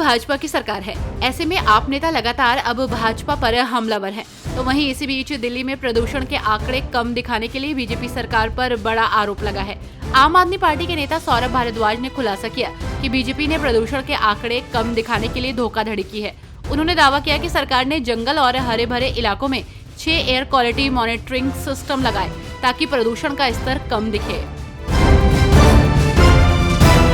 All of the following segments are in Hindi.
भाजपा की सरकार है। ऐसे में आप नेता लगातार अब भाजपा पर हमलावर हैं। तो वहीं इसी बीच दिल्ली में प्रदूषण के आंकड़े कम दिखाने के लिए बीजेपी सरकार पर बड़ा आरोप लगा है। आम आदमी पार्टी के नेता सौरभ भारद्वाज ने खुलासा किया कि बीजेपी ने प्रदूषण के आंकड़े कम दिखाने के लिए धोखाधड़ी की है। उन्होंने दावा किया कि सरकार ने जंगल और हरे भरे इलाकों में 6 एयर क्वालिटी मॉनिटरिंग सिस्टम लगाए ताकि प्रदूषण का स्तर कम दिखे।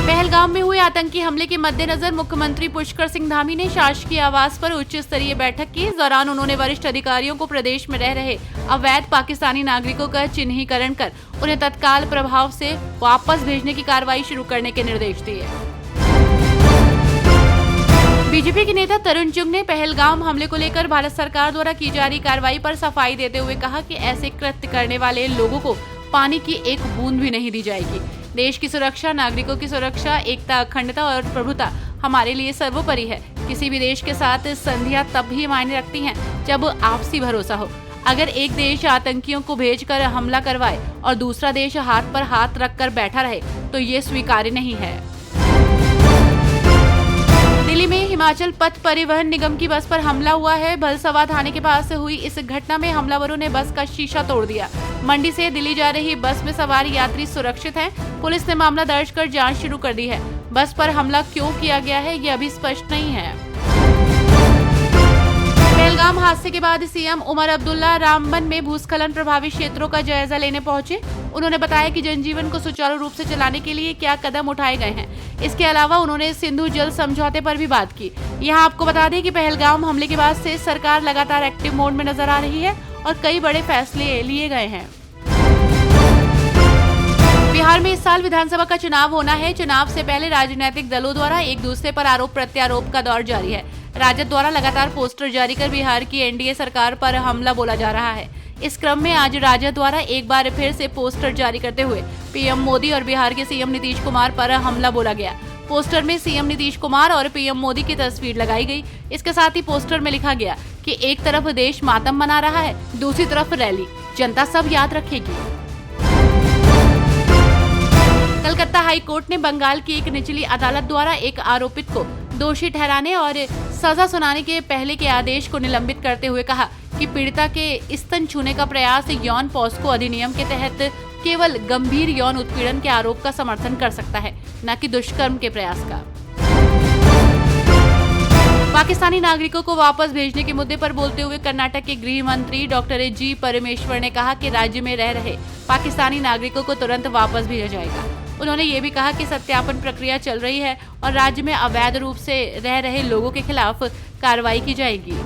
पहलगाम में हुए आतंकी हमले के मद्देनजर मुख्यमंत्री पुष्कर सिंह धामी ने शासकीय आवास पर उच्च स्तरीय बैठक की। इस दौरान उन्होंने वरिष्ठ अधिकारियों को प्रदेश में रह रहे अवैध पाकिस्तानी नागरिकों का चिन्हीकरण कर उन्हें तत्काल प्रभाव से वापस भेजने की कार्रवाई शुरू करने के निर्देश दिए। बीजेपी के नेता तरुण चुग ने पहलगाम हमले को लेकर भारत सरकार द्वारा की जा रही कार्रवाई पर सफाई देते हुए कहा कि ऐसे कृत्य करने वाले लोगों को पानी की एक बूंद भी नहीं दी जाएगी। देश की सुरक्षा, नागरिकों की सुरक्षा, एकता, अखंडता और प्रभुता हमारे लिए सर्वोपरि है। किसी भी देश के साथ संधियां तब ही मायने रखती हैं जब आपसी भरोसा हो। अगर एक देश आतंकियों को भेजकर हमला करवाए और दूसरा देश हाथ पर हाथ रखकर बैठा रहे तो ये स्वीकार्य नहीं है। दिल्ली में हिमाचल पथ परिवहन निगम की बस पर हमला हुआ है। भलसवा थाने के पास हुई इस घटना में हमलावरों ने बस का शीशा तोड़ दिया। मंडी से दिल्ली जा रही बस में सवार यात्री सुरक्षित हैं। पुलिस ने मामला दर्ज कर जांच शुरू कर दी है। बस पर हमला क्यों किया गया है, ये अभी स्पष्ट नहीं है। पहलगाम हादसे के बाद सीएम उमर अब्दुल्ला रामबन में भूस्खलन प्रभावित क्षेत्रों का जायजा लेने पहुंचे। उन्होंने बताया कि जनजीवन को सुचारू रूप से चलाने के लिए क्या कदम उठाए गए हैं। इसके अलावा उन्होंने सिंधु जल समझौते पर भी बात की। यहाँ आपको बता दें कि पहलगाम हमले के बाद से सरकार लगातार एक्टिव मोड में नजर आ रही है और कई बड़े फैसले लिए गए हैं। बिहार में इस साल विधानसभा का चुनाव होना है। चुनाव से पहले राजनीतिक दलों द्वारा एक दूसरे पर आरोप प्रत्यारोप का दौर जारी है। राजद द्वारा लगातार पोस्टर जारी कर बिहार की एनडीए सरकार पर हमला बोला जा रहा है। इस क्रम में आज राजद द्वारा एक बार फिर से पोस्टर जारी करते हुए पीएम मोदी और बिहार के सीएम नीतीश कुमार पर हमला बोला गया। पोस्टर में सीएम नीतीश कुमार और पीएम मोदी की तस्वीर लगाई गई। इसके साथ ही पोस्टर में लिखा गया कि एक तरफ देश मातम मना रहा है, दूसरी तरफ रैली, जनता सब याद रखेगी। कलकत्ता हाई कोर्ट ने बंगाल की एक निचली अदालत द्वारा एक आरोपित को दोषी ठहराने और सजा सुनाने के पहले के आदेश को निलंबित करते हुए कहा कि पीड़िता के स्तन छूने का प्रयास यौन पॉस्को अधिनियम के तहत केवल गंभीर यौन उत्पीड़न के आरोप का समर्थन कर सकता है, न कि दुष्कर्म के प्रयास का। पाकिस्तानी नागरिकों को वापस भेजने के मुद्दे पर बोलते हुए कर्नाटक के गृह मंत्री डॉक्टर जी परमेश्वर ने कहा कि राज्य में रह रहे पाकिस्तानी नागरिकों को तुरंत वापस भेजा जाएगा। उन्होंने ये भी कहा कि सत्यापन प्रक्रिया चल रही है और राज्य में अवैध रूप से रह रहे लोगों के खिलाफ कार्रवाई की जाएगी।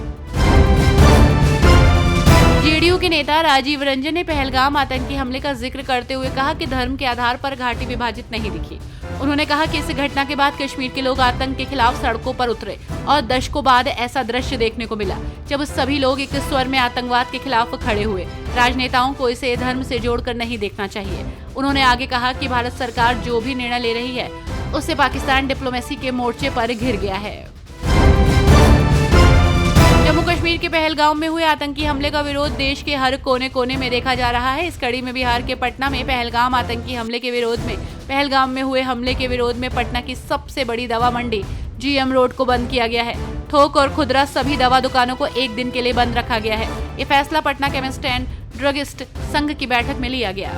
जेडीयू के नेता राजीव रंजन ने पहलगाम आतंकी हमले का जिक्र करते हुए कहा कि धर्म के आधार पर घाटी विभाजित नहीं दिखी। उन्होंने कहा कि इस घटना के बाद कश्मीर के लोग आतंक के खिलाफ सड़कों पर उतरे और दशकों बाद ऐसा दृश्य देखने को मिला जब सभी लोग एक स्वर में आतंकवाद के खिलाफ खड़े हुए। राजनेताओं को इसे धर्म से जोड़कर नहीं देखना चाहिए। उन्होंने आगे कहा कि भारत सरकार जो भी निर्णय ले रही है उससे पाकिस्तान डिप्लोमेसी के मोर्चे पर घिर गया है। जम्मू कश्मीर के पहलगाम में हुए आतंकी हमले का विरोध देश के हर कोने कोने में देखा जा रहा है। इस कड़ी में बिहार के पटना में पहलगाम आतंकी हमले के विरोध में पहलगाम में हुए हमले के विरोध में पटना की सबसे बड़ी दवा मंडी जीएम रोड को बंद किया गया है। थोक और खुदरा सभी दवा दुकानों को एक दिन के लिए बंद रखा गया है। ये फैसला पटना केमिस्ट एंड ड्रगिस्ट संघ की बैठक में लिया गया।